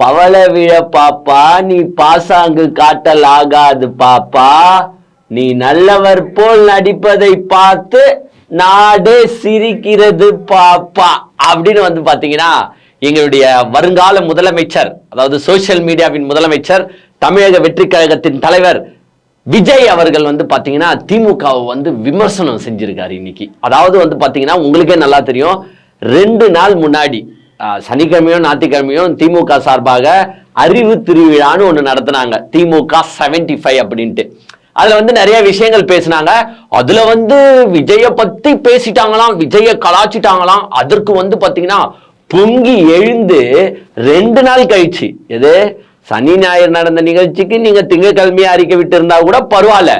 பவள விழ பாப்பா நீ பாசாங்கு காட்டல் ஆகாது பாப்பா, நீ நல்லவர் போல் நடிப்பதை பார்த்து நாடே சிரிக்கிறது பாப்பா அப்படின்னு வந்து பாத்தீங்கன்னா எங்களுடைய வருங்கால முதலமைச்சர், அதாவது சோசியல் மீடியாவின் முதலமைச்சர், தமிழக வெற்றி கழகத்தின் தலைவர் விஜய் அவர்கள் வந்து பாத்தீங்கன்னா திமுகவை வந்து விமர்சனம் செஞ்சிருக்காரு இன்னைக்கு. அதாவது வந்து பாத்தீங்கன்னா உங்களுக்கே நல்லா தெரியும், 2 நாள் முன்னாடி சனிக்கிழமையும் ஞாயிற்றுக்கிழமையும் திமுக சார்பாக அறிவு திருவிழான்னு ஒண்ணு நடத்தினாங்க, திமுக 75 அப்படின்ட்டு. அதுல வந்து நிறைய விஷயங்கள் பேசினாங்க. அதுல வந்து விஜய பத்தி பேசிட்டாங்களாம், விஜய கலாச்சிட்டாங்களாம். அதற்கு வந்து பாத்தீங்கன்னா பொங்கி எழுந்து 2 நாள் கழிச்சு, எது சனி ஞாயிறு நடந்த நிகழ்ச்சிக்கு நீங்க திங்கட்கிழமையை அறிக்கை விட்டு இருந்தா கூட பரவாயில்ல,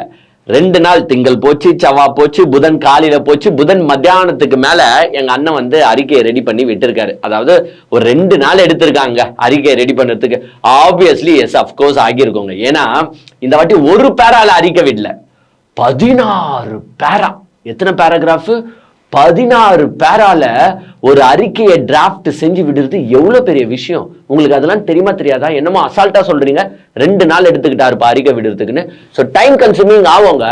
2 நாள் திங்கள் போச்சு, செவ்வாய் போச்சு, புதன் காலையில போச்சு, புதன் மத்தியானத்துக்கு மேல எங்க அண்ணன் வந்து அறிக்கையை ரெடி பண்ணி விட்டுருக்காரு. அதாவது ஒரு 2 நாள் எடுத்திருக்காங்க அறிக்கையை ரெடி பண்றதுக்கு. ஆப்வியஸ்லி எஸ் அப்கோர்ஸ் ஆகியிருக்கோங்க. ஏன்னா இந்த வாட்டி ஒரு பேரால அறிக்கை விடல, 16 பேரா. எத்தனை பேராகிராஃப்? 16 பேரால ஒரு அறிக்கையை டிராஃப்ட் செஞ்சு விடுறது எவ்வளவு பெரிய விஷயம். உங்களுக்கு அதெல்லாம் தெரியுமா தெரியாதா? என்னமோ அசால்ட்டா சொல்றீங்க, 2 நாள் எடுத்துக்கிட்டாரு அறிக்கை விடுறதுக்குன்னு. ஸோ டைம் கன்சூமிங் ஆகுங்க.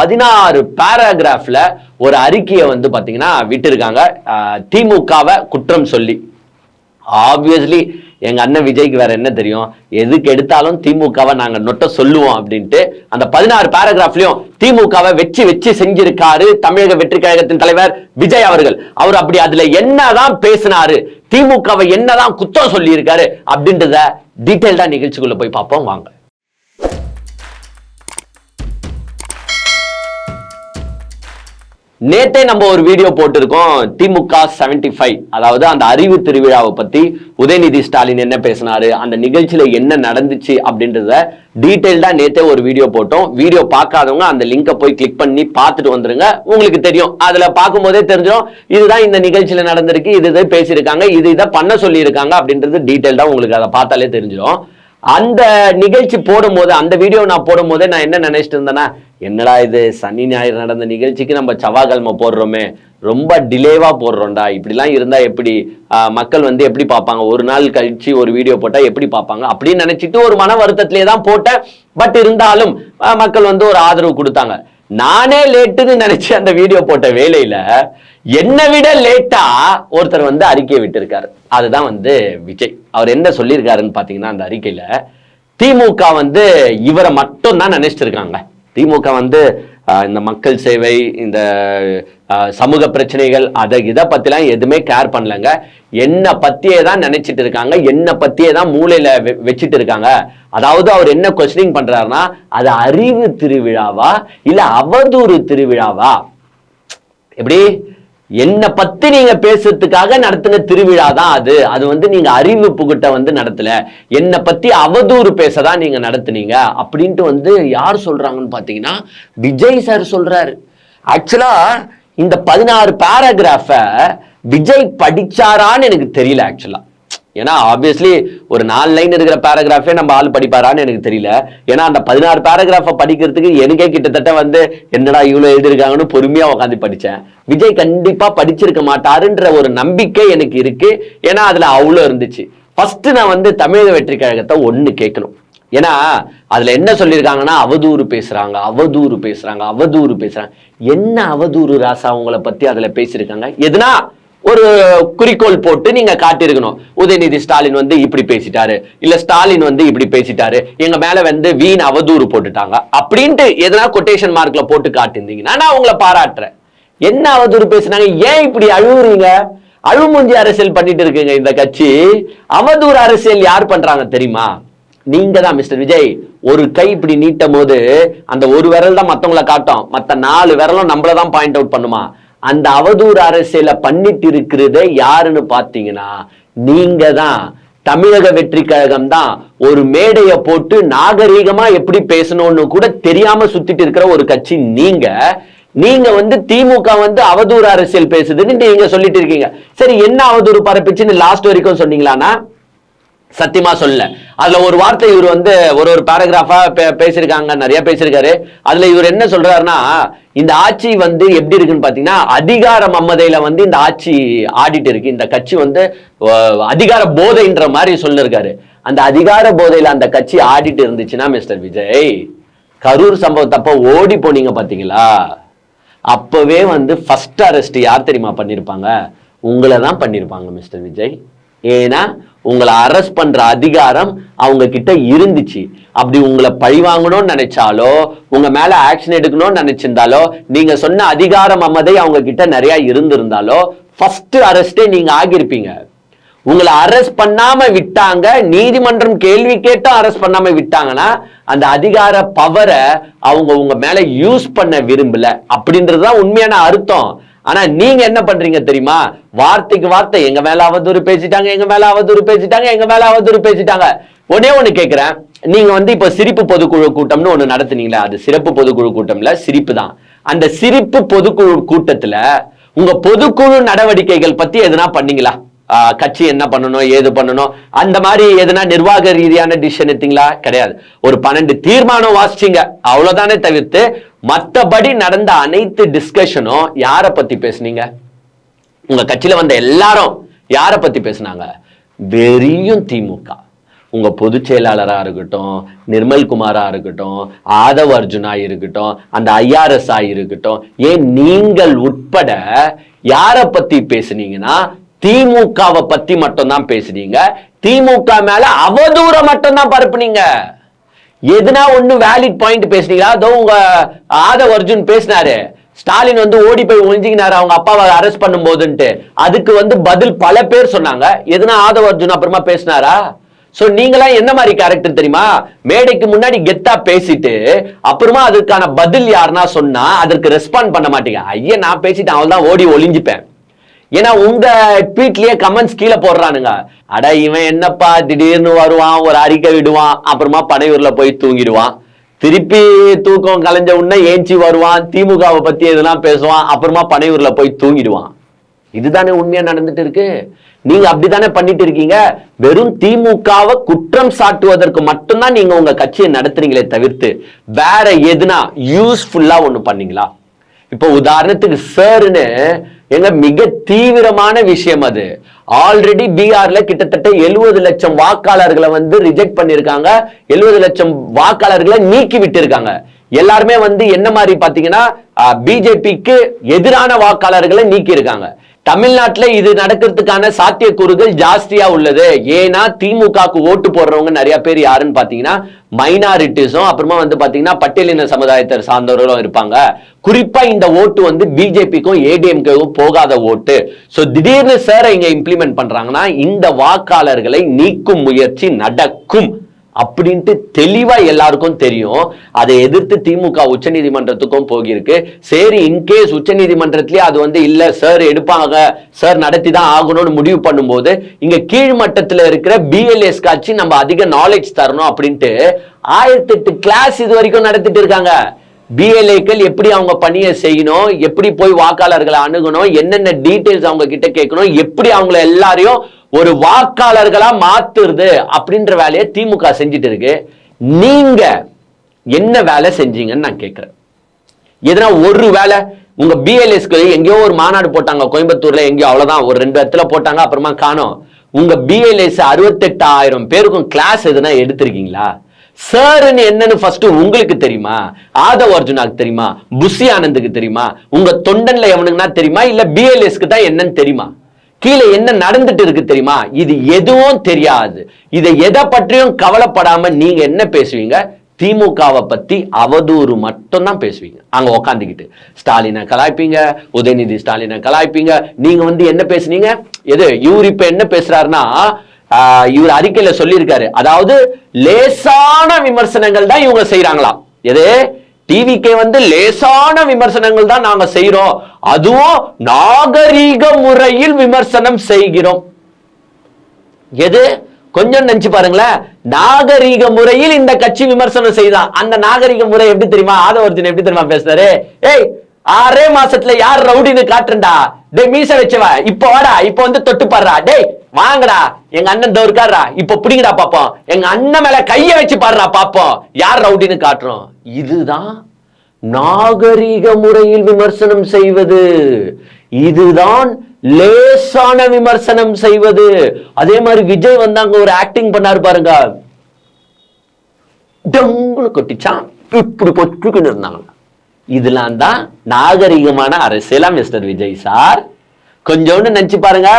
16 பேராகிராஃப்ல ஒரு அறிக்கையை வந்து பாத்தீங்கன்னா விட்டுருக்காங்க திமுகவை குற்றம் சொல்லி. ஆப்வியஸ்லி எங்க அண்ணன் விஜய்க்கு வேற என்ன தெரியும், எதுக்கு எடுத்தாலும் திமுகவை நாங்க நொட்ட சொல்லுவோம் அப்படின்ட்டு அந்த 16 பேராகிராஃப்லயும் திமுகவை வச்சு செஞ்சிருக்காரு தமிழக வெற்றி கழகத்தின் தலைவர் விஜய் அவர்கள். அவர் அப்படி அதுல என்னதான் பேசினாரு, திமுகவை என்னதான் குத்தம் சொல்லி இருக்காரு அப்படின்றத டீடைல்டா நிகழ்ச்சிக்குள்ள போய் பார்ப்போம் வாங்க. நேத்தே நம்ம ஒரு வீடியோ போட்டிருக்கோம், திமுக 75, அதாவது அந்த அறிவு திருவிழாவை பத்தி உதயநிதி ஸ்டாலின் என்ன பேசினாரு, அந்த நிகழ்ச்சியில என்ன நடந்துச்சு அப்படின்றத டீடைல்டா நேத்தே ஒரு வீடியோ போட்டோம். வீடியோ பார்க்காதவங்க அந்த லிங்கை போய் கிளிக் பண்ணி பார்த்துட்டு வந்துருங்க, உங்களுக்கு தெரியும். அதுல பார்க்கும் போதே தெரிஞ்சிடும் இதுதான் இந்த நிகழ்ச்சியில நடந்திருக்கு, இது பேசியிருக்காங்க, இதை பண்ண சொல்லி இருக்காங்க அப்படின்றது டீடைல்டா உங்களுக்கு அதை பார்த்தாலே தெரிஞ்சிடும். அந்த நிகழ்ச்சி போடும் போது, அந்த வீடியோ நான் போடும் போதே நான் என்ன நினைச்சிட்டு இருந்தேன்னா, என்னடா இது சனி ஞாயிறு நடந்த நிகழ்ச்சிக்கு நம்ம செவ்வாய்க்கிழமை போடுறோமே, ரொம்ப டிலேவா போடுறோம்டா, இப்படிலாம் இருந்தா எப்படி மக்கள் வந்து எப்படி பார்ப்பாங்க, ஒரு நாள் கழிச்சு ஒரு வீடியோ போட்டா எப்படி பார்ப்பாங்க அப்படின்னு நினைச்சிட்டு ஒரு மன வருத்தத்திலே தான் போட்டேன். பட் இருந்தாலும் மக்கள் வந்து ஒரு ஆதரவு கொடுத்தாங்க. நானே லேட்டுன்னு நினைச்சு அந்த வீடியோ போட்ட வேலையில என்னை விட லேட்டா ஒருத்தர் வந்து அறிக்கையை விட்டு இருக்காரு. அதுதான் வந்து விஜய். அவர் என்ன சொல்லியிருக்காருன்னு பாத்தீங்கன்னா, அந்த அறிக்கையில திமுக வந்து இவரை மட்டும் தான் நினைச்சிட்டு இருக்காங்க. திமுக வந்து இந்த மக்கள் சேவை, இந்த சமூக பிரச்சனைகள், இதை பத்திலாம் எதுவுமே கேர் பண்ணலங்க. என்ன பத்தியே தான் நினைச்சிட்டு இருக்காங்க, என்ன பத்தியே தான் மூளையில வச்சுட்டு இருக்காங்க. அதாவது அவர் என்ன கொஸ்டினிங் பண்றாருன்னா, அது அறிவு திருவிழாவா இல்ல அவதூறு திருவிழாவா? எப்படி என்ன பத்தி நீங்க பேசுறதுக்காக நடத்தின திருவிழா தான் அது வந்து நீங்க அறிவு புகுட்ட வந்து நடத்தல, என்ன பத்தி அவதூறு பேசதான் நீங்க நடத்துனீங்க அப்படின்ட்டு வந்து யார் சொல்றாங்கன்னு பாத்தீங்கன்னா விஜய் சார் சொல்றாரு. ஆக்சுவலா இந்த 16 பேராகிராஃப விஜய் படிச்சாரான்னு எனக்கு தெரியல ஆக்சுவலா. ஏன்னா ஆப்வியஸ்லி ஒரு 4 லைன் இருக்கிற பேராகிராஃபே நம்ம ஆள் படிப்பாரான்னு எனக்கு தெரியல. ஏன்னா அந்த 16 பேராகிராஃபை படிக்கிறதுக்கு எனக்கே கிட்டத்தட்ட வந்து என்னடா இவ்வளவு எழுதிருக்காங்கன்னு பொறுமையா உட்காந்து படிச்சேன். விஜய் கண்டிப்பா படிச்சிருக்க மாட்டாருன்ற ஒரு நம்பிக்கை எனக்கு இருக்கு. ஏன்னா அதுல அவ்வளவு இருந்துச்சு. ஃபர்ஸ்ட் நான் வந்து தமிழக வெற்றி கழகத்தை ஒண்ணு கேட்கணும். ஏன்னா அதுல என்ன சொல்லியிருக்காங்கன்னா, அவதூறு பேசுறாங்க. என்ன அவதூறு ராசா உங்களை பத்தி அதுல பேசியிருக்காங்க? எதுனா ஒரு குறிக்கோள் போட்டு நீங்க காட்டியிருக்கணும். உதயநிதி ஸ்டாலின் வந்து இப்படி பேசிட்டாரு, இல்ல ஸ்டாலின் வந்து இப்படி பேசிட்டாரு, எங்க மேல வந்து வீண் அவதூறு போட்டுட்டாங்க அப்படின்ட்டு எதனா கொட்டேஷன் மார்க்ல போட்டு காட்டியிருந்தீங்கன்னா நான் உங்களை பாராட்டுறேன். என்ன அவதூறு பேசினாங்க? ஏன் இப்படி அழுவுறீங்க? அழுமூஞ்சி அரசியல் பண்ணிட்டு இருக்குங்க இந்த கட்சி. அவதூறு அரசியல் யார் பண்றாங்க தெரியுமா? நீங்க தான் மிஸ்டர் விஜய். ஒரு கை இப்படி நீட்டும் போது அந்த ஒரு விரல் தான் மத்தவங்களை காட்டும், மத்த 4 விரலும் நம்மளதான் பாயிண்ட் அவுட் பண்ணுமா? அந்த அவதூறு அரசியல பண்ணிட்டு இருக்கிறத யாருன்னு பாத்தீங்கன்னா நீங்க தான். தமிழக வெற்றி கழகம் தான். ஒரு மேடைய போட்டு நாகரீகமா எப்படி பேசணும்னு கூட தெரியாம சுத்திட்டு இருக்கிற ஒரு கட்சி நீங்க வந்து திமுக வந்து அவதூறு அரசியல் பேசுதுன்னு நீங்க சொல்லிட்டு இருக்கீங்க. சரி, என்ன அவதூறு பரப்பிச்சுன்னு லாஸ்ட் வரைக்கும் சொன்னீங்களானா? சத்தியமா சொல்ல. அதுல ஒரு வார்த்தை இவர் வந்து ஒரு பேராகிராஃபா பேசியிருக்காங்க, நிறைய பேசியிருக்காரு. அதுல இவர் என்ன சொல்றாருன்னா, இந்த ஆட்சி வந்து எப்படி இருக்குன்னு பாத்தீங்கன்னா அதிகார மமதையில வந்து இந்த ஆட்சி ஆடிட்டு இருக்கு, இந்த கட்சி வந்து அதிகார போதைன்ற மாதிரி சொல்லிருக்காரு. அந்த அதிகார போதையில அந்த கட்சி ஆடிட்டு இருந்துச்சுன்னா மிஸ்டர் விஜய், கரூர் சம்பவத்தப்ப ஓடி போனீங்க பாத்தீங்களா, அப்பவே வந்து ஃபர்ஸ்ட் அரெஸ்ட் யார் தெரியுமா பண்ணிருப்பாங்க? உங்களை தான் பண்ணிருப்பாங்க மிஸ்டர் விஜய். ஏன்னா உங்களை அரெஸ்ட் பண்ற அதிகாரம் அவங்க கிட்ட இருந்துச்சு. அப்படி உங்களை பழி வாங்கணும்னு நினைச்சாலோ, உங்க மேல ஆக்ஷன் எடுக்கணும்னு நினைச்சிருந்தாலோ, நீங்க சொன்ன அதிகாரம் அம்மதை அவங்க கிட்ட நிறைய இருந்திருந்தாலோ ஃபர்ஸ்ட் அரெஸ்டே நீங்க ஆகியிருப்பீங்க. உங்களை அரெஸ்ட் பண்ணாம விட்டாங்க, நீதிமன்றம் கேள்வி கேட்டும் அரெஸ்ட் பண்ணாம விட்டாங்கன்னா அந்த அதிகார பவரை அவங்க உங்க மேல யூஸ் பண்ண விரும்பல அப்படின்றதுதான் உண்மையான அர்த்தம். ஆனா நீங்க என்ன பண்றீங்க தெரியுமா? வார்த்தைக்கு வார்த்தை எங்க மேல அவதூறு பேசிட்டாங்க, எங்க மேல அவதூறு பேசிட்டாங்க, எங்க மேல அவதூறு பேசிட்டாங்க. ஒன்னே ஒண்ணு கேக்குறேன், நீங்க வந்து இப்ப சிரிப்பு பொதுக்குழு கூட்டம்னு ஒண்ணு நடத்துனீங்களா? அது சிறப்பு பொதுக்குழு கூட்டம்ல சிரிப்பு தான். அந்த சிரிப்பு பொதுக்குழு கூட்டத்துல உங்க பொதுக்குழு நடவடிக்கைகள் பத்தி எதுனா பண்ணீங்களா? கட்சி என்ன பண்ணணும், ஏது பண்ணணும், அந்த மாதிரி எதுனா நிர்வாக ரீதியான டிசிஷன் எடுத்தீங்களா? கிடையாது. ஒரு 12 தீர்மானம் வாசிச்சீங்க, அவ்வளவுதானே தவிர்த்து மற்றபடி நடந்த அனைத்து டிஸ்கஷனும் யாரை பத்தி பேசுனீங்க? உங்க கட்சியில வந்த எல்லாரும் யாரை பத்தி பேசினாங்க? வெறியும் திமுக. உங்க பொதுச் செயலாளரா இருக்கட்டும், நிர்மல்குமாரா இருக்கட்டும், ஆதவ் அர்ஜுனா இருக்கட்டும், அந்த IRS இருக்கட்டும், ஏன் நீங்கள் உட்பட யாரை பத்தி பேசுனீங்கன்னா திமுகவை பத்தி மட்டும் தான் பேசுனீங்க. திமுக மேல அவதூற மட்டும் தான் பரப்புனீங்க. எதுனா ஒண்ணு வேலிட் பாயிண்ட் பேசுனீங்களா? அதோ உங்க ஆதவ் அர்ஜுன் பேசினாரு, ஸ்டாலின் வந்து ஓடி போய் ஒழிஞ்சிக்கினாரு அவங்க அப்பாவை அரெஸ்ட் பண்ணும் போதுன்ட்டு. அதுக்கு வந்து பதில் பல பேர் சொன்னாங்க. எதுனா ஆதவ் அர்ஜுன் அப்புறமா பேசினாரா? சோ நீங்களா என்ன மாதிரி கேரக்டர் தெரியுமா? மேடைக்கு முன்னாடி கெத்தா பேசிட்டு அப்புறமா அதுக்கான பதில் யாருன்னா சொன்னா அதற்கு ரெஸ்பாண்ட் பண்ண மாட்டீங்க. ஐயா நான் பேசிட்டேன், அவள் தான் ஓடி ஒளிஞ்சுப்பேன். ஏன்னா உங்க ட்வீட்லயே கமெண்ட்ஸ் கீழே போடுறானுங்க, அட இவன் என்னப்பா திடீர்னு வருவான், ஒரு அறிக்கை விடுவான், அப்புறமா பனையூர்ல போய் தூங்கிடுவான், திருப்பி தூக்கம் கலைஞ்ச உடனே ஏஞ்சி வருவான், திமுகவை பத்தி எதுனா பேசுவான், அப்புறமா பனையூர்ல போய் தூங்கிடுவான். இதுதானே உண்மையா நடந்துட்டு இருக்கு. நீங்க அப்படித்தானே பண்ணிட்டு இருக்கீங்க. வெறும் திமுகவை குற்றம் சாட்டுவதற்கு மட்டும்தான் நீங்க உங்க கட்சியை நடத்துறீங்களே தவிர்த்து வேற எதுனா யூஸ்ஃபுல்லா ஒண்ணு பண்ணீங்களா? இப்போ உதாரணத்துக்கு சார்னு எங்க மிக தீவிரமான விஷயம் அது. ஆல்ரெடி பீகார்ல கிட்டத்தட்ட 70 லட்சம் வாக்காளர்களை வந்து ரிஜெக்ட் பண்ணிருக்காங்க, 70 லட்சம் வாக்காளர்களை நீக்கி விட்டு இருக்காங்க. எல்லாருமே வந்து என்ன மாதிரி பாத்தீங்கன்னா பிஜேபிக்கு எதிரான வாக்காளர்களை நீக்கி இருக்காங்க. தமிழ்நாட்டுல இது நடக்கிறதுக்கான சாத்தியக்கூறுகள் ஜாஸ்தியா உள்ளது. ஏன்னா திமுகக்கு ஓட்டு போடுறவங்க நிறைய பேர் யாருன்னு பாத்தீங்கன்னா மைனாரிட்டிஸும் அப்புறமா வந்து பாத்தீங்கன்னா பட்டியலின சமுதாயத்தை சார்ந்தவர்களும் இருப்பாங்க. குறிப்பா இந்த ஓட்டு வந்து பிஜேபிக்கும் ஏடிஎம்கேவும் போகாத ஓட்டு. சோ திடீர்னு சார் இங்க இம்ப்ளிமெண்ட் பண்றாங்கன்னா இந்த வாக்காளர்களை நீக்கும் முயற்சி நடக்கும் அப்படின்ட்டு தெளிவா எல்லாருக்கும் தெரியும். அதை எதிர்த்து திமுக உச்ச நீதிமன்றத்துக்கும் போகிருக்கு. சரி, இன்கேஸ் உச்ச நீதிமன்றத்திலேயே அது வந்து இல்ல சார் எடுப்பாங்க, சார் நடத்தி தான் ஆகணும்னு முடிவு பண்ணும்போது இங்க கீழ்மட்டத்தில் இருக்கிற பிஎல்எஸ் காட்சி நம்ம அதிக நாலேஜ் தரணும் அப்படின்ட்டு 1008 கிளாஸ் இது வரைக்கும் நடத்திட்டு இருக்காங்க. பிஎல்ஏக்கள் எப்படி அவங்க பணியை செய்யணும், எப்படி போய் வாக்காளர்களை அணுகணும், என்னென்ன டீடைல்ஸ் அவங்க கிட்ட கேட்கணும், எப்படி அவங்களை எல்லாரையும் ஒரு வாக்காளர்களா மாத்துறது அப்படின்ற வேலையை திமுக செஞ்சுட்டு இருக்கு. நீங்க என்ன வேலை செஞ்சீங்கன்னு நான் கேட்கிறேன். எதனா ஒரு வேலை உங்க பிஎல்எஸ்க்கு எங்கேயோ ஒரு மாநாடு போட்டாங்க கோயம்புத்தூர்ல, எங்கேயோ அவ்வளவுதான், ஒரு 2 இடத்துல போட்டாங்க, அப்புறமா காணோம். உங்க பிஎல்எஸ் 68,000 பேருக்கும் கிளாஸ் எதுனா எடுத்திருக்கீங்களா? சார்ன்னு என்னன்னு ஃபர்ஸ்ட் உங்களுக்கு தெரியுமா? ஆதவ் அர்ஜுனாக்கு தெரியுமா? புஷி ஆனந்துக்கு தெரியுமா? உங்க தொண்டன்ல எவனுக்குன்னா தெரியுமா? இல்ல பிஎல்எஸ்க்கு தான் என்னன்னு தெரியுமா? கீழே என்ன நடந்துட்டு இருக்கு தெரியுமா? இது எதுவும் தெரியாது. இதை எதை பற்றியும் கவலைப்படாம நீங்க என்ன பேசுவீங்க? திமுகவை பத்தி அவதூறு மட்டும் தான் பேசுவீங்க. அங்க உக்காந்துக்கிட்டு ஸ்டாலினை கலாய்ப்பீங்க, உதயநிதி ஸ்டாலினை கலாய்ப்பீங்க. நீங்க வந்து என்ன பேசுனீங்க? எது இவர் இப்ப என்ன பேசுறாருன்னா, இவர் அறிக்கையில சொல்லியிருக்காரு, அதாவது லேசான விமர்சனங்கள் தான் இவங்க செய்யறாங்களாம். எது டிவிக்கு வந்து லேசான விமர்சனங்கள் தான் நாங்க செய்யறோம், அதுவும் நாகரீக முறையில் விமர்சனம் செய்கிறோம். எது கொஞ்சம் நினைச்சு பாருங்களேன், நாகரீக முறையில் இந்த கட்சி விமர்சனம் செய்தான். அந்த நாகரீக முறை எப்படி தெரியுமா? ஆதவ் அர்ஜுன் எப்படி தெரியுமா பேசுறாரு? ஏய் 6 மாசத்துல யார் ரவுடின்னு காட்டுறா, டே மீச வச்சவ இப்ப வாடா, இப்ப வந்து தொட்டு பாடுறா, டேய் வாங்கடா எங்க அண்ணன் தோற்காரா, இப்ப பிடிங்கடா பாப்போம், எங்க அண்ணன் மேல கைய வச்சு பாடுறா பாப்போம் யார் ரவுடின்னு காட்டுறோம். இதுதான் நாகரீக முறையில் விமர்சனம் செய்வது. இதுதான் லேசான விமர்சனம் செய்வது. அதே மாதிரி விஜய் வந்தாங்க ஒரு ஆக்டிங் பண்ணாரு பாருங்க, கொட்டிச்சான், இப்படி கொட்டுக்குன்னு இருந்தாங்க. இதெல்லாம் தான் நாகரிகமான அரசியலா மிஸ்டர் விஜய் சார்? கொஞ்சோண்டு நினைச்சு பாருங்க.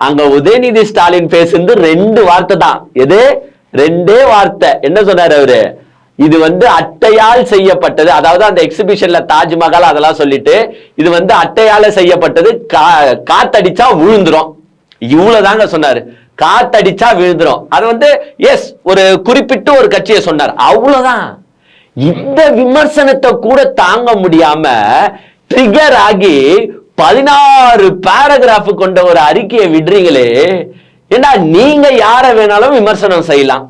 அங்க உதயநிதி ஸ்டாலின் பேசுறது 2 வார்த்தை தான். எது? 2 வார்த்தை. என்ன சொன்னாரு அவரு? இது அட்டையால் செய்யப்பட்டது. அதாவது அந்த எக்ஸிபிஷன்ல தாஜ்மஹால் அதெல்லாம் சொல்லிட்டு, இது அட்டையால செய்யப்பட்டது, காத்தடிச்சா விழுந்துரும். இவ்வளவுதாங்க சொன்னாரு. காத்தடிச்சா விழுந்துரும். அது எஸ், ஒரு குறிப்பிட்டு ஒரு கட்சியை சொன்னார், அவ்வளவுதான். இந்த விமர்சனத்தை கூட தாங்க முடியாம ட்ரிகர் ஆகி 16 பேராகிராஃப் கொண்ட ஒரு அறிக்கையை விடுறீங்களே. ஏன்னா நீங்க யார வேணாலும் விமர்சனம் செய்யலாம்,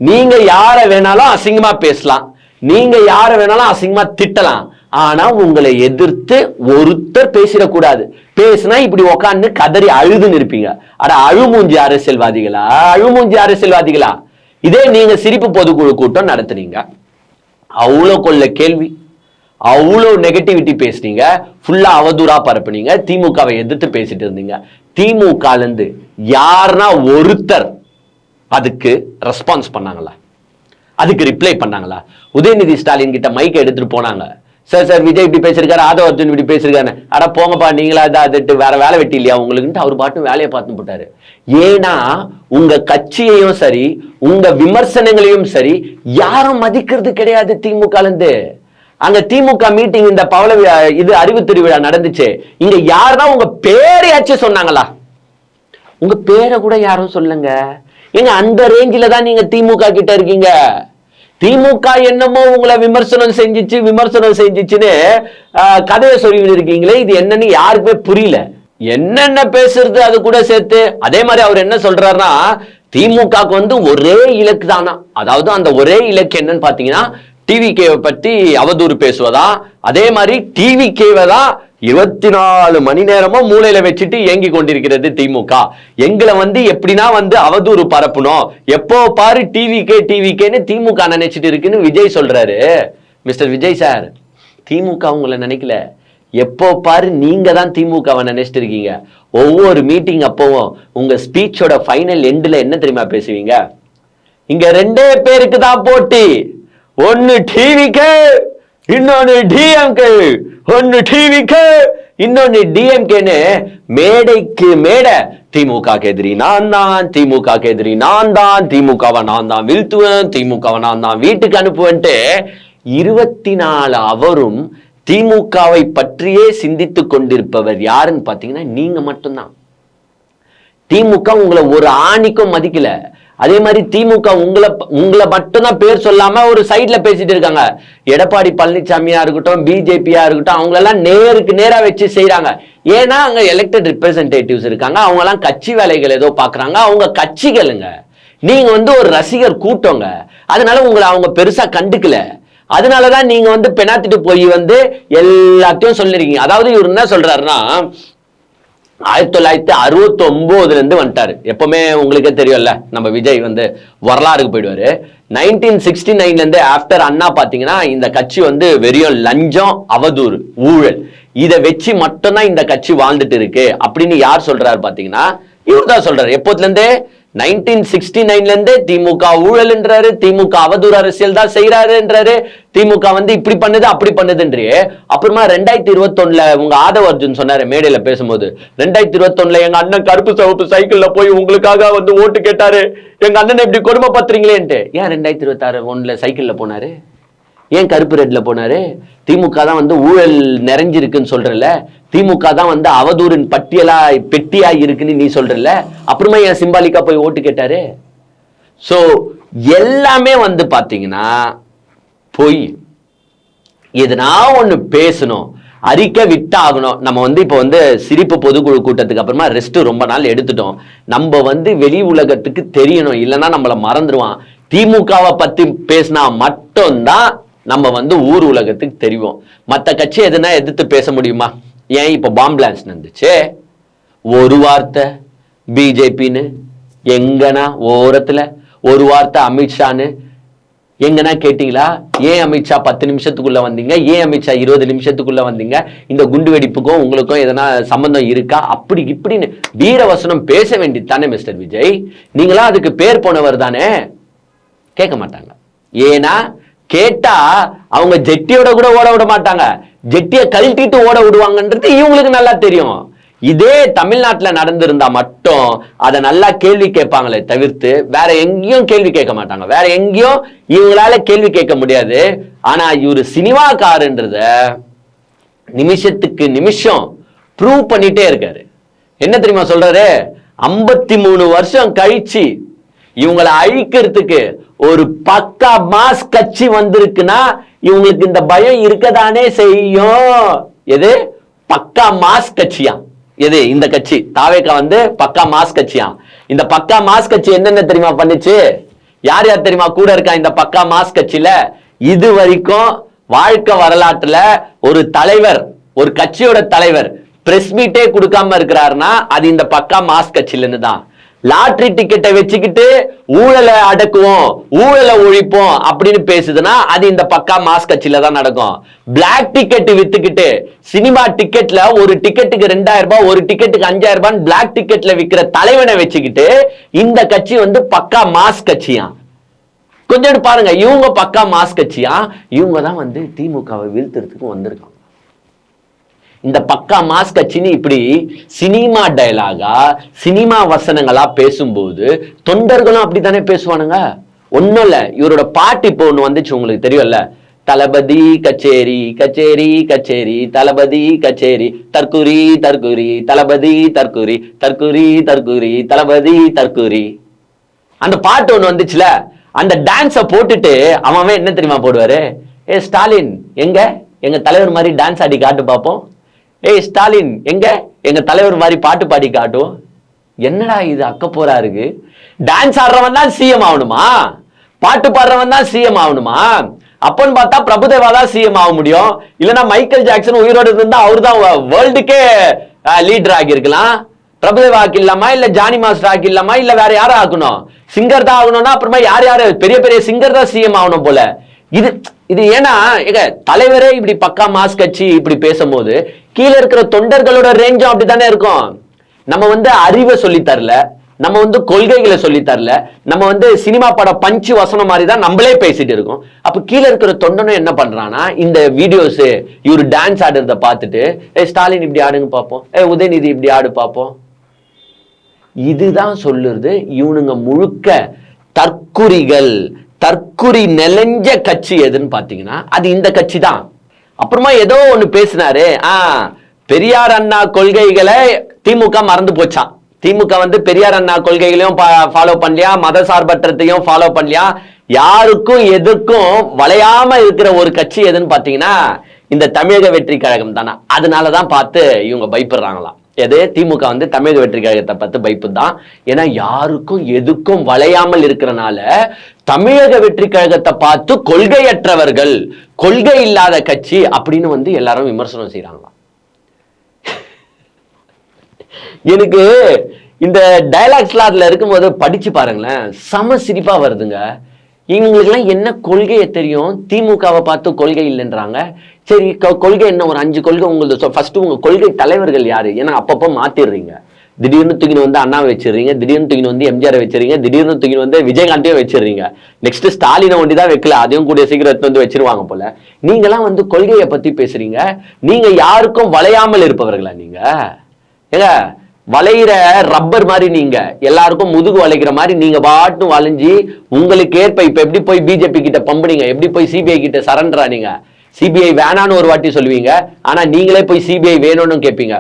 நீங்க யார வேணாலும் அசிங்கமா பேசலாம், நீங்க யார வேணாலும் அசிங்கமா திட்டலாம். ஆனா உங்களை எதிர்த்து ஒருத்தர் பேசிடக்கூடாது. பேசினா இப்படி உக்காந்து கதறி அழுதுன்னு இருப்பீங்க. அட அழுமூஞ்சி அரசியல்வாதிகளா, அழுமூஞ்சி அரசியல்வாதிகளா. இதே நீங்க சிரிப்பு பொதுக்குழு கூட்டம் நடத்துனீங்க, அவ்வளோ கொள்ள கேள்வி, அவ்வளோ நெகட்டிவிட்டி பேசுனீங்க, ஃபுல்லா அவதூறா பரப்புனீங்க, திமுகவை எதிர்த்து பேசிட்டு இருந்தீங்க. திமுக இருந்து யாருன்னா ஒருத்தர் அதுக்கு ரெஸ்பான்ஸ் பண்ணாங்களா? அதுக்கு ரிப்ளை பண்ணாங்களா? உதயநிதி ஸ்டாலின் கிட்ட மைக் எடுத்துட்டு போனாங்க, சார் சார் விஜய் இப்படி பேசிருக்காரு, ஆதவ அர்ஜுன் இப்படி பேசிருக்காரு, அட போங்கப்பா நீங்களா அதை வேற வேலை வெட்டி இல்லையா உங்களுக்கு? அவர் பாட்டு வேலையை பார்த்து போட்டாரு. ஏன்னா உங்க கட்சியையும் சரி உங்க விமர்சனங்களையும் சரி யாரும் மதிக்கிறது கிடையாது திமுக இருந்து. அங்க திமுக மீட்டிங், இந்த பவள இது அறிவு திருவிழா நடந்துச்சு, இங்க யாருன்னா உங்க பேரையாச்சும் சொன்னாங்களா? உங்க பேரை கூட யாரும் சொல்லுங்க. எங்க அந்த ரேஞ்சில தான் நீங்க திமுக கிட்ட இருக்கீங்க. திமுக என்னமோ உங்களை விமர்சனம் செஞ்சிச்சுன்னு கதையை சொல்லி இருக்கீங்களே, இது என்னன்னு யாருக்குமே புரியல. என்னென்ன பேசுறது அது கூட சேர்த்து. அதே மாதிரி அவர் என்ன சொல்றாருன்னா, திமுக ஒரே இலக்கு தானா. அதாவது அந்த ஒரே இலக்கு என்னன்னு பாத்தீங்கன்னா, டிவிகேவை பத்தி அவதூறு பேசுவதா. அதே மாதிரி டிவிகேவை தான் 24 மணி நேரமும் மூளையில வச்சுட்டு இயங்கி கொண்டிருக்கிறது திமுக. எங்களை எப்படின்னா அவதூறு பரப்பணும், எப்போ பாரு டிவிகேன்னு திமுக நினைச்சிட்டு இருக்குன்னு விஜய் சொல்றாரு. மிஸ்டர் விஜய் சார், திமுக உங்களை நினைக்கல, எப்போ பாரு நீங்க தான் திமுகவை நினைச்சிட்டு இருக்கீங்க. ஒவ்வொரு மீட்டிங் அப்பவும் உங்க ஸ்பீச்சோட ஃபைனல் எண்ட்ல என்ன தெரியுமா பேசுவீங்க? இங்க 2 பேருக்கு தான் போட்டி, ஒன்னு டிவிகே இன்னொன்னு டிஎம்கே, ஒன்னு டிவிகே இன்னொன்னு டிஎம்கேன்னு மேடைக்கு மேடை திமுக எதிரி நான் தான், திமுக எதிரி நான் தான், திமுகவை நான் தான் வீழ்த்துவேன், திமுகவை நான் தான் வீட்டுக்கு அனுப்புவேன்ட்டு 24 அவரும் திமுகவை பற்றியே சிந்தித்துக் கொண்டிருப்பவர் யாருன்னு பாத்தீங்கன்னா நீங்க மட்டும்தான். திமுக உங்களை ஒரு ஆணிக்கும் மதிக்கல. அதே மாதிரி திமுக உங்களை மட்டும்தான் பேர் சொல்லாம ஒரு சைட்ல பேசிட்டு இருக்காங்க. எடப்பாடி பழனிசாமியா இருக்கட்டும், பிஜேபியா இருக்கட்டும், அவங்க எல்லாம் நேருக்கு நேரா வச்சு செய்யறாங்க. ஏன்னா அங்க எலெக்டட் ரிப்ரசன்டேட்டிவ்ஸ் இருக்காங்க, அவங்க எல்லாம் கட்சி வேலைகள் ஏதோ பாக்குறாங்க, அவங்க கட்சிகளுங்க. நீங்க ஒரு ரசிகர் கூட்டங்க, அதனால உங்களை அவங்க பெருசா கண்டுக்கல. அதனாலதான் நீங்க பெனாத்திட்டு போய் எல்லாத்தையும் சொல்லிருக்கீங்க. அதாவது இவர் என்ன சொல்றாருன்னா, 1969 இருந்து வந்துட்டாரு. எப்பவுமே உங்களுக்கே தெரியும்ல, நம்ம விஜய் வரலாறுக்கு போயிடுவாரு. 1969 இருந்து ஆஃப்டர் அண்ணா பாத்தீங்கன்னா இந்த கட்சி வெறும் லஞ்சம், அவதூறு, ஊழல், இதை வச்சு மட்டும்தான் இந்த கட்சி வாழ்ந்துட்டு இருக்கு அப்படின்னு யார் சொல்றாரு பாத்தீங்கன்னா இவர் தான் சொல்றாரு. எப்போதுல இருந்தே 1969 இருந்து திமுக ஊழல்ன்றாரு, திமுக அவதூறு அரசியல் தான் செய்யறாருன்றாரு, திமுக இப்படி பண்ணுது அப்படி பண்ணுதுன்றே. அப்புறமா 2021 உங்க ஆதவ அர்ஜுன் சொன்னாரு மேடையில பேசும்போது, 2021 எங்க அண்ணன் கருப்பு சவப்பு சைக்கிள்ல போய் உங்களுக்காக ஓட்டு கேட்டாரு, எங்க அண்ணனை இப்படி கொடுமை பத்துறீங்களேன்ட்டு. ஏன் 2021 சைக்கிள்ல போனாரு? ஏன் கருப்பு ரெட்ல போனாரு? திமுக தான் ஊழல் நிறைஞ்சிருக்குன்னு சொல்றல, திமுக தான் அவதூறின் பெட்டியா இருக்குன்னு நீ சொல்றல, அப்புறமா ஏன் சிம்பாலிக்கா போய் ஓட்டு கேட்டாரு? சோ எல்லாமே பாத்தீங்கன்னா போய் எதுனா ஒண்ணு பேசணும், அறிக்கை விட்டாகணும். நம்ம இப்போ சிரிப்பு பொதுக்குழு கூட்டத்துக்கு அப்புறமா ரெஸ்ட் ரொம்ப நாள் எடுத்துட்டோம். நம்ம வெளி உலகத்துக்கு தெரியணும், இல்லைன்னா நம்மள மறந்துடுவான். திமுகவை பத்தி பேசினா மட்டும்தான் நம்ம ஊர் உலகத்துக்கு தெரியும். மற்ற கட்சி எதுனா எதிர்த்து பேச முடியுமா? ஏன் இப்ப பாம் பிளாஸ்ட் நடந்துச்சு, ஒரு வார்த்தை பிஜேபின்னு, எங்கன்னா ஓரத்துல ஒரு வார்த்தை அமித்ஷான்னு, எங்கன்னா கேட்டீங்களா? ஏன் அமித்ஷா 10 நிமிஷத்துக்குள்ள வந்தீங்க, ஏன் அமித்ஷா 20 நிமிஷத்துக்குள்ள வந்தீங்க, இந்த குண்டு வெடிப்புக்கும் உங்களுக்கும் எதனா சம்பந்தம் இருக்கா, அப்படி இப்படின்னு வீரவசனம் பேச வேண்டியது தானே மிஸ்டர் விஜய். நீங்களா அதுக்கு பேர் போனவர் தானே. கேட்க மாட்டாங்க. ஏன்னா கேட்டா அவங்க ஜெட்டியோட கூட ஓட விட மாட்டாங்க, ஜெட்டியை கழட்டிட்டு ஓட விடுவாங்கன்றது இவங்களுக்கு நல்லா தெரியும். இதே தமிழ்நாட்டில் நடந்திருந்தா மட்டும் அதை நல்லா கேள்வி கேட்பாங்களே தவிர்த்து வேற எங்கேயும் கேள்வி கேட்க மாட்டாங்க. வேற எங்கேயும் இவங்களால கேள்வி கேட்க முடியாது. ஆனா இவரு சினிமாக்காரன்றத நிமிஷத்துக்கு நிமிஷம் ப்ரூவ் பண்ணிட்டே இருக்காரு. என்ன தெரியுமா சொல்றாரு? 53 வருஷம் கழிச்சு இவங்களை அழிக்கிறதுக்கு ஒரு பக்கா மாஸ் கட்சி வந்திருக்குன்னா இவங்களுக்கு இந்த பயம் இருக்கதானே செய்யும். எது பக்கா மாஸ் கட்சியா? எது இந்த கட்சி தாவேகா வந்து பக்கா மாஸ் கட்சியா? இந்த பக்கா மாஸ் கட்சி என்னென்ன தெரியுமா பண்ணுச்சு? யார் யார் தெரியுமா கூட இருக்கா இந்த பக்கா மாஸ் கட்சியில? இது வரைக்கும் வாழ்க்கை வரலாற்றுல ஒரு தலைவர், ஒரு கட்சியோட தலைவர் பிரஸ் மீட்டே கொடுக்காம இருக்கிறாருன்னா அது இந்த பக்கா மாஸ் கட்சியில இருந்து தான். லாட்டரி டிக்கெட்டை வச்சுக்கிட்டு ஊழலை அடக்குவோம், ஊழலை ஒழிப்போம் அப்படின்னு பேசுதுன்னா அது இந்த பக்கா மாஸ் கட்சியில தான் நடக்கும். பிளாக் டிக்கெட் வித்துக்கிட்டு சினிமா டிக்கெட்ல ஒரு டிக்கெட்டுக்கு 2000 ரூபாய், ஒரு டிக்கெட்டுக்கு 5000 ரூபாய் பிளாக் டிக்கெட்ல விற்கிற தலைவனை வச்சுக்கிட்டு இந்த கட்சி வந்து பக்கா மாஸ் கட்சியா? கொஞ்சம் பாருங்க, இவங்க பக்கா மாஸ் கட்சியா? இவங்க தான் வந்து திமுகவை வீழ்த்துறதுக்கு வந்திருக்காங்க. இந்த பக்கா மாஸ் கட்சின்னு இப்படி சினிமா டயலாகா சினிமா வசனங்களா பேசும்போது தொண்டர்களும் அப்படித்தானே பேசுவானுங்க. ஒன்னும் இல்ல, இவரோட பாட்டு இப்போ ஒண்ணு வந்துச்சு, உங்களுக்கு தெரியும்ல, தளபதி கச்சேரி கச்சேரி கச்சேரி தளபதி கச்சேரி தற்குறி தற்குறி தளபதி தற்குறி தற்குறி தற்குறி தளபதி தற்குறி. அந்த பாட்டு ஒண்ணு வந்துச்சுல, அந்த டான்ஸை போட்டுட்டு அவன் என்ன தெரியுமா போடுவாரு? ஏ ஸ்டாலின் எங்க எங்க தலைவர் மாதிரி டான்ஸ் ஆடி காட்டு பார்ப்போம், ஏய் ஸ்டாலின் எங்க எங்க தலைவர் மாதிரி பாட்டு பாடி காட்டும். என்னடா இது அக்க போரா இருக்கு? டான்ஸ் ஆடுறவன் தான் சிஎம் ஆகணுமா? பாட்டு பாடுறவன் தான் சிஎம் ஆகணுமா? அப்பன்னு பார்த்தா பிரபுதேவா தான் சிஎம் ஆக முடியும். இல்லைன்னா மைக்கேல் ஜாக்சன் உயிரோடு இருந்தா அவரு தான் வேர்ல்டுக்கே லீடர் ஆகியிருக்கலாம். பிரபுதேவாக்கு இல்லாமா, இல்ல ஜானி மாஸ்டர் ஆக்கி இல்லாமா, இல்ல வேற யாரும் ஆகணும்? சிங்கர் தான் ஆகணும்னா அப்புறமா யார் யாரு பெரிய பெரிய சிங்கர் தான் சிஎம் ஆகணும் போல. இது ஏன்னா தலைவரே இப்படி பக்கா மாஸ் கட்சி இப்படி பேசும்போது கீழே இருக்கிற தொண்டர்களோட ரேஞ்சும் அப்படித்தானே இருக்கும். நம்ம வந்து அறிவை சொல்லி தரல, நம்ம வந்து கொள்கைகளை சொல்லி தரல, நம்ம வந்து சினிமா பட பஞ்சு வசனம் மாதிரி தான் நம்மளே பேசிட்டு இருக்கோம். அப்ப கீழே இருக்கிற தொண்டனும் என்ன பண்றானா, இந்த வீடியோஸ் இவரு டான்ஸ் ஆடுறத பார்த்துட்டு ஸ்டாலின் இப்படி ஆடுங்க பார்ப்போம், உதயநிதி இப்படி ஆடு பார்ப்போம். இதுதான் சொல்லுறது இவனுங்க முழுக்க தற்குறிகள். தற்குறி நெலஞ்ச கட்சி எதுன்னு பாத்தீங்கன்னா அது இந்த கட்சி தான். அப்புறமா ஏதோ ஒண்ணு பேசினாரு, பெரியார் அண்ணா கொள்கைகளை திமுக மறந்து போச்சான். திமுக வந்து பெரியார் அண்ணா கொள்கைகளையும் ஃபாலோ பண்ணலையா, மத சார்பற்றத்தையும் ஃபாலோ பண்ணலையா, யாருக்கும் எதுக்கும் வளையாம இருக்கிற ஒரு கட்சி எதுன்னு பாத்தீங்கன்னா இந்த தமிழக வெற்றி கழகம் தானே. அதனாலதான் பார்த்து இவங்க பயப்படுறாங்களாம். எது திமுக வந்து தமிழக வெற்றி கழகத்தை பார்த்து பயப்புதான். ஏன்னா யாருக்கும் எதுக்கும் வளையாமல் இருக்கிறனால தமிழக வெற்றி கழகத்தை பார்த்து கொள்கையற்றவர்கள், கொள்கை இல்லாத கட்சி அப்படின்னு வந்து எல்லாரும் விமர்சனம் செய்யறாங்களாம். எனக்கு இந்த டைலாக்ஸ்லாம் அதுல இருக்கும்போது படிச்சு பாருங்களேன், செம சிரிப்பா வருதுங்க. இவங்களுக்குலாம் என்ன கொள்கையை தெரியும்? திமுகவை பார்த்து கொள்கை இல்லைன்றாங்க. சரி, கொள்கை என்ன? ஒரு 5 கொள்கை உங்களுக்கு. ஃபர்ஸ்ட் உங்க கொள்கை தலைவர்கள் யாரு? ஏன்னா அப்பப்போ மாத்திடுறீங்க. திடீர்னு தூக்கின்னு வந்து அண்ணாவை வச்சிடுறீங்க, திடீர்னு தூக்கின்னு வந்து எம்ஜிஆரை வச்சிருங்க, திடீர்னு தூக்கின்னு வந்து விஜயகாந்தையும் வச்சிடுறீங்க. நெக்ஸ்ட் ஸ்டாலினை ஒண்டி தான் வைக்கல, அதையும் கூடிய சீக்கிரத்தை வந்து வச்சிருவாங்க போல. நீங்களாம் வந்து கொள்கையை பத்தி பேசுறீங்க. நீங்க யாருக்கும் வளையாமல் இருப்பவர்களா? நீங்க ஏங்க வளைகிற ரப்பர் மாதிரி, நீங்க எல்லாருக்கும் முதுகு வளைக்கிற மாதிரி நீங்க பாட்டு வளைஞ்சி உங்களுக்கு ஏற்ப இப்ப எப்படி போய் பிஜேபி கிட்ட பம்புனீங்க, எப்படி போய் சிபிஐ கிட்ட சரண்டரா? நீங்க சிபிஐ வேணான்னு ஒரு வாட்டி சொல்லுவீங்க, ஆனா நீங்களே போய் சிபிஐ வேணும்னு கேட்பீங்க.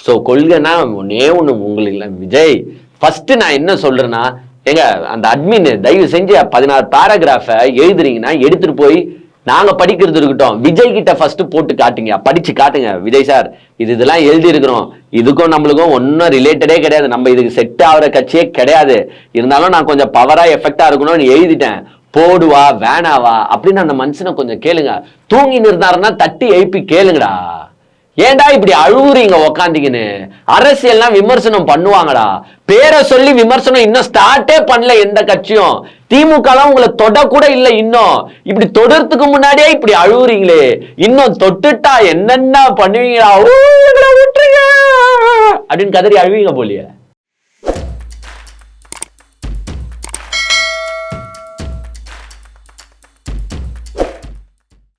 சோ கொள்கைன்னா ஒன்னே ஒண்ணு உங்களுக்கு. விஜய் ஃபர்ஸ்ட் நான் என்ன சொல்றேன்னா, எங்க அந்த அட்மின் தயவு செஞ்சு 16 பேராகிராஃப எழுதுறீங்கன்னா எடுத்துட்டு போய் நாங்க படிக்கிறது இருக்கட்டும், விஜய் கிட்ட ஃபர்ஸ்ட் போட்டு காட்டுங்க, படிச்சு காட்டுங்க. விஜய் சார் இதெல்லாம் எழுதி இருக்கிறோம், இதுக்கும் நம்மளுக்கும் ஒன்னும் ரிலேட்டடே கிடையாது, நம்ம இதுக்கு செட் ஆகிற கட்சியே கிடையாது, இருந்தாலும் நான் கொஞ்சம் பவரா எஃபெக்டா இருக்கணும்னு எழுதிட்டேன், போடுவா வேணாவா அப்படின்னு அந்த மனுஷனை கொஞ்சம் கேளுங்க. தூங்கி இருந்தாருன்னா தட்டி எழுப்பி கேளுங்கடா. ஏன்டா இப்படி அழுவுறீங்க உக்காந்தீங்கன்னு? அரசியல்லாம் விமர்சனம் பண்ணுவாங்கடா. பேரை சொல்லி விமர்சனம் இன்னும் ஸ்டார்ட்டே பண்ணல எந்த கட்சியும். திமுக உங்களை தொட கூட இல்லை. இன்னும் இப்படி தொடுறதுக்கு முன்னாடியே இப்படி அழுவுறீங்களே, இன்னும் தொட்டுட்டா என்னென்ன பண்ணுவீங்களா, விட்டுருங்க அப்படின்னு கதறி அழுவீங்க போலியே.